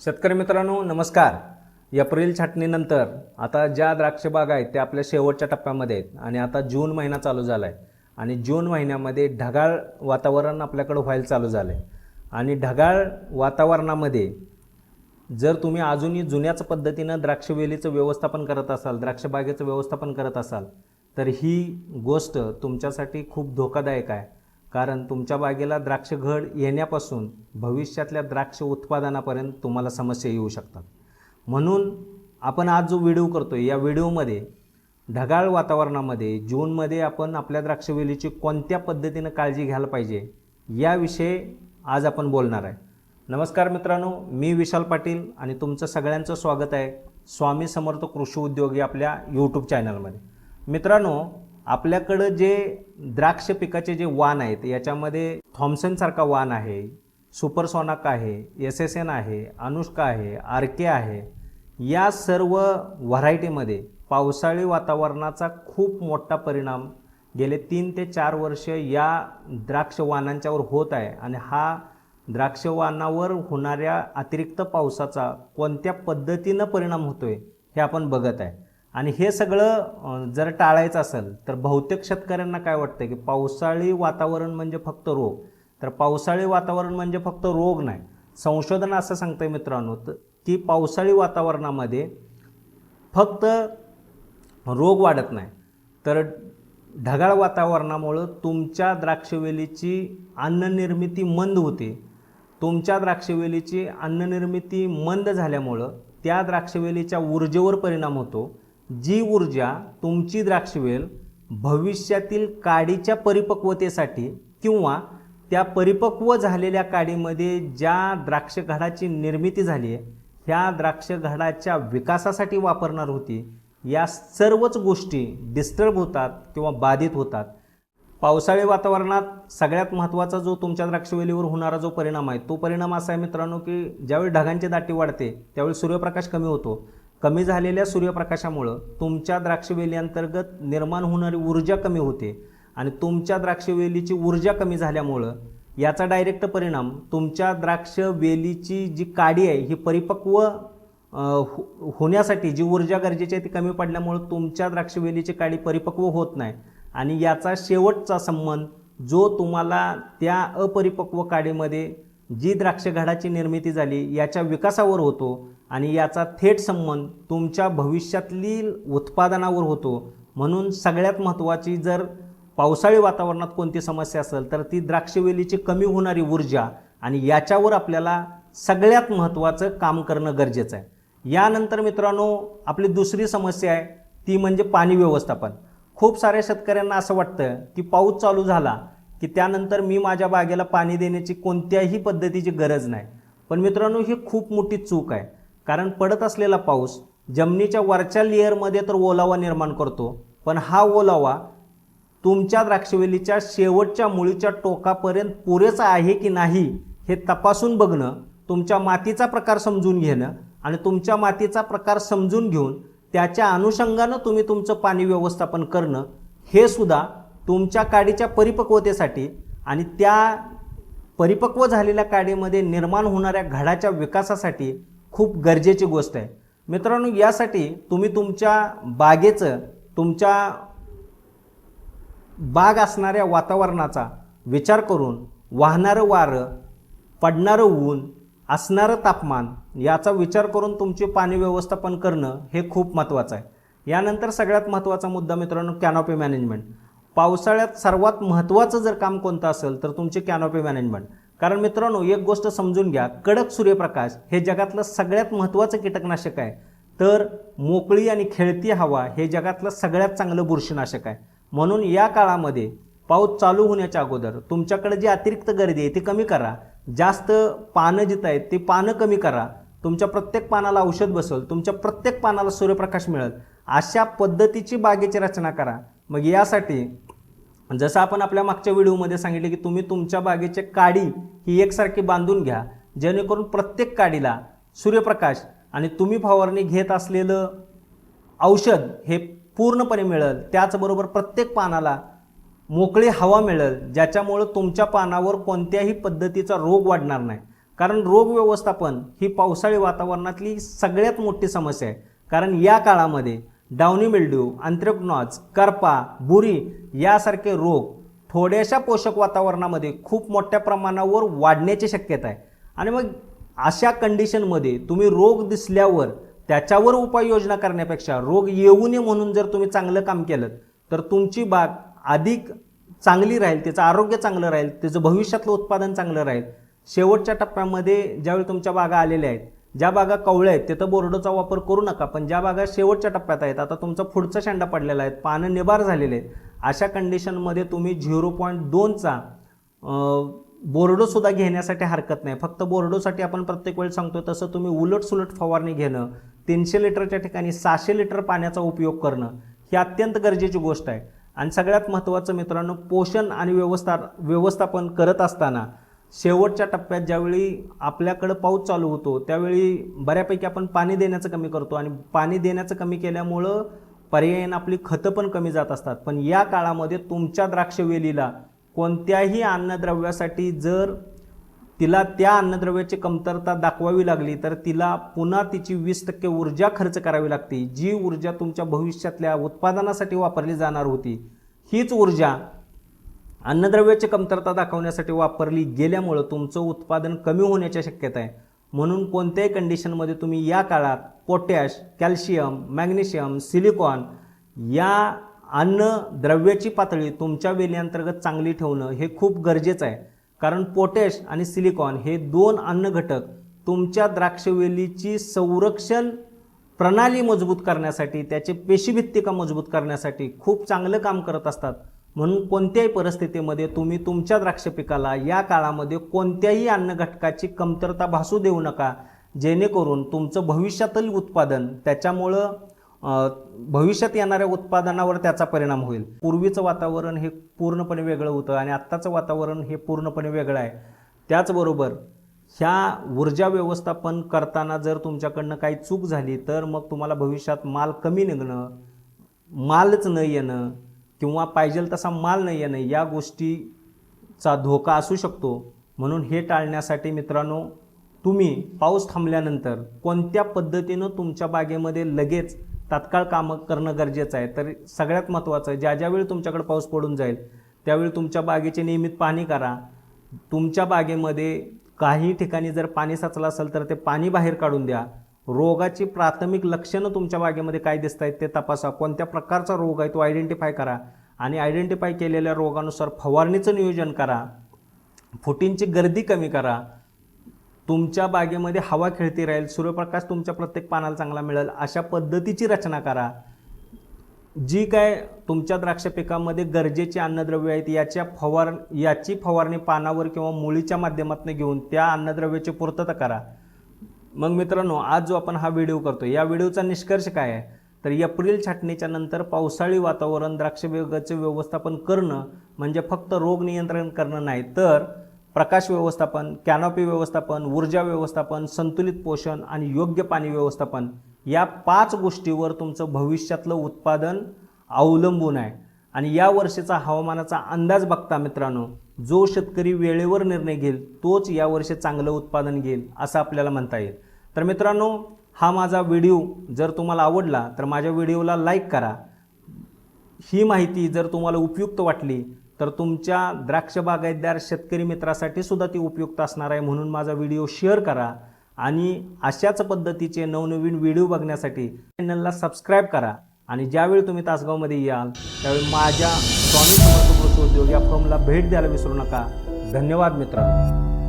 शेतकरी मित्रांनो नमस्कार। एप्रिल छाटणीनंतर आता ज्या द्राक्ष बाग आहेत त्या आपल्या शेवटच्या टप्प्यामध्ये आहेत आणि आता जून महिना चालू झाला आहे आणि जून महिन्यामध्ये ढगाळ वातावरण आपल्याकडे व्हायला चालू झालं आहे आणि ढगाळ वातावरणामध्ये जर तुम्ही अजूनही जुन्याच पद्धतीनं द्राक्षवेलीचं व्यवस्थापन करत असाल, द्राक्ष बागेचं व्यवस्थापन करत असाल तर ही गोष्ट तुमच्यासाठी खूप धोकादायक आहे। कारण तुमच्या बागेला द्राक्ष घड येण्यापासून भविष्यातल्या द्राक्ष उत्पादनापर्यंत तुम्हाला समस्या येऊ शकतात। म्हणून आपण आज जो व्हिडिओ करतोय या व्हिडिओमध्ये ढगाळ वातावरणामध्ये जूनमध्ये आपण आपल्या द्राक्षवेलीची कोणत्या पद्धतीने काळजी घ्यायला पाहिजे याविषयी आज आपण बोलणार आहे। नमस्कार मित्रांनो, मी विशाल पाटील आणि तुमचं सगळ्यांचं स्वागत आहे स्वामी समर्थ कृषी उद्योग या आपल्या यूट्यूब चॅनलमध्ये। मित्रांनो, आपल्याकडे जे द्राक्ष पिकाचे जे वाण आहेत याच्यामध्ये थॉम्सन सारखा वाण आहे, सुपरसोनाक आहे, SSN आहे, अनुष्का आहे, आरके आहे। या सर्व व्हरायटीमध्ये पावसाळी वातावरणाचा खूप मोठा परिणाम गेले 3 ते 4 वर्ष या द्राक्ष वाणांच्यावर होत आहे आणि हा द्राक्ष वाणावर होणाऱ्या अतिरिक्त पावसाचा कोणत्या पद्धतीनं परिणाम होतोय हे आपण बघत आहे। आणि हे सगळं जर टाळायचं असेल तर बहुतेक शेतकऱ्यांना काय वाटतं की पावसाळी वातावरण म्हणजे फक्त रोग, तर पावसाळी वातावरण म्हणजे फक्त रोग नाही। संशोधन असं सांगतंय मित्रांनो की पावसाळी वातावरणामध्ये फक्त रोग वाढत नाही तर ढगाळ वातावरणामुळे तुमच्या द्राक्षवेलीची अन्ननिर्मिती मंद होते। तुमच्या द्राक्षवेलीची अन्ननिर्मिती मंद झाल्यामुळं त्या द्राक्षवेलीच्या ऊर्जेवर परिणाम होतो, जी ऊर्जा तुमची द्राक्षवेल भविष्यातील काडीच्या परिपक्वतेसाठी किंवा त्या परिपक्व झालेल्या काडीमध्ये ज्या द्राक्ष घडाची निर्मिती झाली आहे ह्या द्राक्ष घडाच्या विकासासाठी वापरणार होती। या सर्वच गोष्टी डिस्टर्ब होतात किंवा बाधित होतात। पावसाळी वातावरणात सगळ्यात महत्त्वाचा जो तुमच्या द्राक्षवेलीवर होणारा जो परिणाम आहे तो परिणाम असा आहे मित्रांनो की ज्यावेळी ढगांची दाटी वाढते त्यावेळी सूर्यप्रकाश कमी होतो। कमी झालेल्या सूर्यप्रकाशामुळे तुमच्या द्राक्षवेली अंतर्गत निर्माण होणारी ऊर्जा कमी होते आणि तुमच्या द्राक्षवेलीची ऊर्जा कमी झाल्यामुळे याचा डायरेक्ट परिणाम तुमच्या द्राक्षवेलीची जी काडी आहे ही परिपक्व होण्यासाठी जी ऊर्जा गरजेची आहे ती कमी पडल्यामुळे तुमच्या द्राक्षवेलीची काडी परिपक्व होत नाही आणि याचा शेवटचा संबंध जो तुम्हाला त्या अपरिपक्व काडीमध्ये जी द्राक्ष घडाची निर्मिती झाली याच्या विकासावर होतो आणि याचा थेट संबंध तुमच्या भविष्यातील उत्पादनावर होतो। म्हणून सगळ्यात महत्त्वाची जर पावसाळी वातावरणात कोणती समस्या असेल तर ती द्राक्षवेलीची कमी होणारी ऊर्जा आणि याच्यावर आपल्याला सगळ्यात महत्त्वाचं काम करणं गरजेचं आहे। यानंतर मित्रांनो आपली दुसरी समस्या आहे ती म्हणजे पाणी व्यवस्थापन। खूप साऱ्या शेतकऱ्यांना असं वाटतं की पाऊस चालू झाला की त्यानंतर मी माझ्या बागेला पाणी देण्याची कोणत्याही पद्धतीची गरज नाही, पण मित्रांनो ही खूप मोठी चूक आहे। कारण पडत असलेला पाऊस जमिनीच्या वरच्या लेअरमध्ये तर ओलावा निर्माण करतो, पण हा ओलावा तुमच्या द्राक्षवेलीच्या शेवटच्या मुळीच्या टोकापर्यंत पुरेसा आहे की नाही हे तपासून बघणं, तुमच्या मातीचा प्रकार समजून घेणं आणि तुमच्या मातीचा प्रकार समजून घेऊन त्याच्या अनुषंगानं तुम्ही तुमचं पाणी व्यवस्थापन करणं हे सुद्धा तुमच्या काडीच्या परिपक्वतेसाठी आणि त्या परिपक्व झालेल्या काडीमध्ये निर्माण होणाऱ्या घडाच्या विकासासाठी खूप गरजेची गोष्ट आहे। मित्रांनो, यासाठी तुम्ही तुमच्या बागेचं, तुमच्या बाग असणाऱ्या वातावरणाचा विचार करून वाहणारं वारं, पडणारं ऊन, असणारं तापमान याचा विचार करून तुमचे पाणी व्यवस्थापन करणं हे खूप महत्त्वाचं आहे। यानंतर सगळ्यात महत्त्वाचा मुद्दा मित्रांनो कॅनॉपी मॅनेजमेंट। पावसाळ्यात सर्वात महत्त्वाचं जर काम कोणतं असेल तर तुमचे कॅनॉपी मॅनेजमेंट। कारण मित्रांनो एक गोष्ट समजून घ्या, कडक सूर्यप्रकाश हे जगातलं सगळ्यात महत्त्वाचं कीटकनाशक आहे, तर मोकळी आणि खेळती हवा हे जगातलं सगळ्यात चांगलं बुरशीनाशक आहे। म्हणून या काळामध्ये पाऊस चालू होण्याच्या अगोदर तुमच्याकडे जी अतिरिक्त गर्दी आहे ती कमी करा, जास्त पानं जित आहेत ती पानं कमी करा, तुमच्या प्रत्येक पानाला औषध बसेल, तुमच्या प्रत्येक पानाला सूर्यप्रकाश मिळेल अशा पद्धतीची बागेची रचना करा। मग यासाठी जसं आपण आपल्या मागच्या व्हिडिओमध्ये सांगितले की तुम्ही तुमच्या बागेची काडी ही एकसारखी बांधून घ्या, जेणेकरून प्रत्येक काडीला सूर्यप्रकाश आणि तुम्ही फवारणी घेत असलेलं औषध हे पूर्णपणे मिळेल। त्याचबरोबर प्रत्येक पानाला मोकळी हवा मिळेल, ज्याच्यामुळे तुमच्या पानावर कोणत्याही पद्धतीचा रोग वाढणार नाही। कारण रोग व्यवस्थापन ही पावसाळी वातावरणातली सगळ्यात मोठी समस्या आहे. कारण या काळामध्ये डाउनी मिल्ड्यू, अँथ्रॅकनॉज, करपा, बुरी यासारखे रोग थोड्याशा पोषक वातावरणामध्ये खूप मोठ्या प्रमाणावर वाढण्याची शक्यता आहे. आणि मग अशा कंडिशनमध्ये तुम्ही रोग दिसल्यावर त्याच्यावर उपाययोजना करण्यापेक्षा रोग येऊ नये म्हणून जर तुम्ही चांगलं काम केलं तर तुमची बाग अधिक चांगली राहील, त्याचं आरोग्य चांगलं राहील, त्याचं भविष्यातलं उत्पादन चांगलं राहील. शेवटच्या टप्प्यामध्ये ज्यावेळी तुमच्या बागा आलेल्या आहेत, ज्या बागा कवळ्या आहेत तिथं बोर्डोचा वापर करू नका. पण ज्या बागा शेवटच्या टप्प्यात आहेत, आता तुमचा पुढचा शेंडा पडलेला आहे, पानं निबार झालेले आहेत, अशा कंडिशनमध्ये तुम्ही 0.2चा बोर्डोसुद्धा घेण्यासाठी हरकत नाही. फक्त बोर्डोसाठी आपण प्रत्येक वेळी सांगतो तसं तुम्ही उलटसुलट फवारणी घेणं, 300 लिटरच्या ठिकाणी 600 लिटर पाण्याचा उपयोग करणं ही अत्यंत गरजेची गोष्ट आहे. आणि सगळ्यात महत्त्वाचं मित्रांनो, पोषण आणि व्यवस्थापन करत असताना शेवटच्या टप्प्यात ज्यावेळी आपल्याकडं पाऊस चालू होतो त्यावेळी बऱ्यापैकी आपण पाणी देण्याचं कमी करतो आणि पाणी देण्याचं कमी केल्यामुळं पर्यायाने आपली खतं पण कमी जात असतात. पण या काळामध्ये तुमच्या द्राक्षवेलीला कोणत्याही अन्नद्रव्यासाठी जर तिला त्या अन्नद्रव्याची कमतरता दाखवावी लागली तर तिला पुन्हा तिची 20% ऊर्जा खर्च करावी लागते. जी ऊर्जा तुमच्या भविष्यातल्या उत्पादनासाठी वापरली जाणार होती, हीच ऊर्जा अन्नद्रव्याची कमतरता दाखवण्यासाठी वापरली गेल्यामुळं तुमचं उत्पादन कमी होण्याची शक्यता आहे. म्हणून कोणत्याही कंडिशनमध्ये तुम्ही या काळात पोटॅश, कॅल्शियम, मॅग्नेशियम, सिलिकॉन या अन्नद्रव्याची पातळी तुमच्या वेलीअंतर्गत चांगली ठेवणं हे खूप गरजेचं आहे. कारण पोटॅश आणि सिलिकॉन हे 2 अन्न घटक तुमच्या द्राक्षवेलीची संरक्षण प्रणाली मजबूत करण्यासाठी, त्याचे पेशीभित्तिका मजबूत करण्यासाठी खूप चांगलं काम करत असतात. म्हणून कोणत्याही परिस्थितीमध्ये तुम्ही तुमच्या द्राक्ष पिकाला या काळामध्ये कोणत्याही अन्न घटकाची कमतरता भासू देऊ नका, जेणेकरून तुमचं भविष्यातील उत्पादन त्याच्यामुळं भविष्यात येणाऱ्या उत्पादनावर त्याचा परिणाम होईल. पूर्वीचं वातावरण हे पूर्णपणे वेगळं होतं आणि आत्ताचं वातावरण हे पूर्णपणे वेगळं आहे. त्याचबरोबर ह्या ऊर्जा व्यवस्थापन करताना जर तुमच्याकडनं काही चूक झाली तर मग तुम्हाला भविष्यात माल कमी निघणं, मालच न येणं किंवा पाहिजे तसा माल न येणं या गोष्टीचा धोका असू शकतो. म्हणून हे टाळण्यासाठी मित्रांनो, तुम्ही पाऊस थांबल्यानंतर कोणत्या पद्धतीनं तुमच्या बागेमध्ये लगेच तात्काळ कामं करणं गरजेचं आहे. तर सगळ्यात महत्त्वाचं, ज्यावेळी तुमच्याकडे पाऊस पडून जाईल त्यावेळी तुमच्या बागेची नियमित पाहणी करा. तुमच्या बागेमध्ये काही ठिकाणी जर पाणी साचलं असेल तर ते पाणी बाहेर काढून द्या. रोगाची प्राथमिक लक्षणं तुमच्या बागेमध्ये काय दिसत आहेत ते तपासा. कोणत्या प्रकारचा रोग आहे तो आयडेंटिफाय करा आणि आयडेंटिफाय केलेल्या रोगानुसार फवारणीचं नियोजन करा. फुटींची गर्दी कमी करा. तुमच्या बागेमध्ये हवा खेळती राहील, सूर्यप्रकाश तुमच्या प्रत्येक पानाला चांगला मिळेल अशा पद्धतीची रचना करा. जी काय तुमच्या द्राक्ष पिकामध्ये गरजेची अन्नद्रव्ये आहेत याची फवारणी पानावर किंवा मुळीच्या माध्यमातून घेऊन त्या अन्नद्रव्याची पूर्तता करा. मग मित्रांनो, आज जो आपण हा व्हिडिओ करतो या व्हिडिओचा निष्कर्ष काय आहे तर एप्रिल छाटणीच्या नंतर पावसाळी वातावरण द्राक्ष बागेचे व्यवस्थापन करणं म्हणजे फक्त रोग नियंत्रण करणं नाही, तर प्रकाश व्यवस्थापन, कॅनॉपी व्यवस्थापन, ऊर्जा व्यवस्थापन, संतुलित पोषण आणि योग्य पाणी व्यवस्थापन या 5 गोष्टीवर तुमचं भविष्यातलं उत्पादन अवलंबून आहे. आणि या वर्षीचा हवामानाचा अंदाज बघता मित्रांनो, जो शेतकरी वेळेवर निर्णय घेईल तोच यावर्षी चांगलं उत्पादन घेईल असं आपल्याला म्हणता येईल. तर मित्रांनो, हा माझा व्हिडिओ जर तुम्हाला आवडला तर माझ्या व्हिडिओला लाईक करा. ही माहिती जर तुम्हाला उपयुक्त वाटली तर तुमच्या द्राक्ष बागायतदार शेतकरी मित्रासाठी सुद्धा ती उपयुक्त असणार आहे. म्हणून माझा व्हिडिओ शेअर करा आणि अशाच पद्धतीचे नवनवीन व्हिडिओ बघण्यासाठी चॅनलला सबस्क्राईब करा. आणि ज्यावेळी तुम्ही तासगावमध्ये याल त्यावेळी माझ्या स्वामी समर्थ कृषी उद्योग या फॉर्मला भेट द्यायला विसरू नका. धन्यवाद मित्रांनो.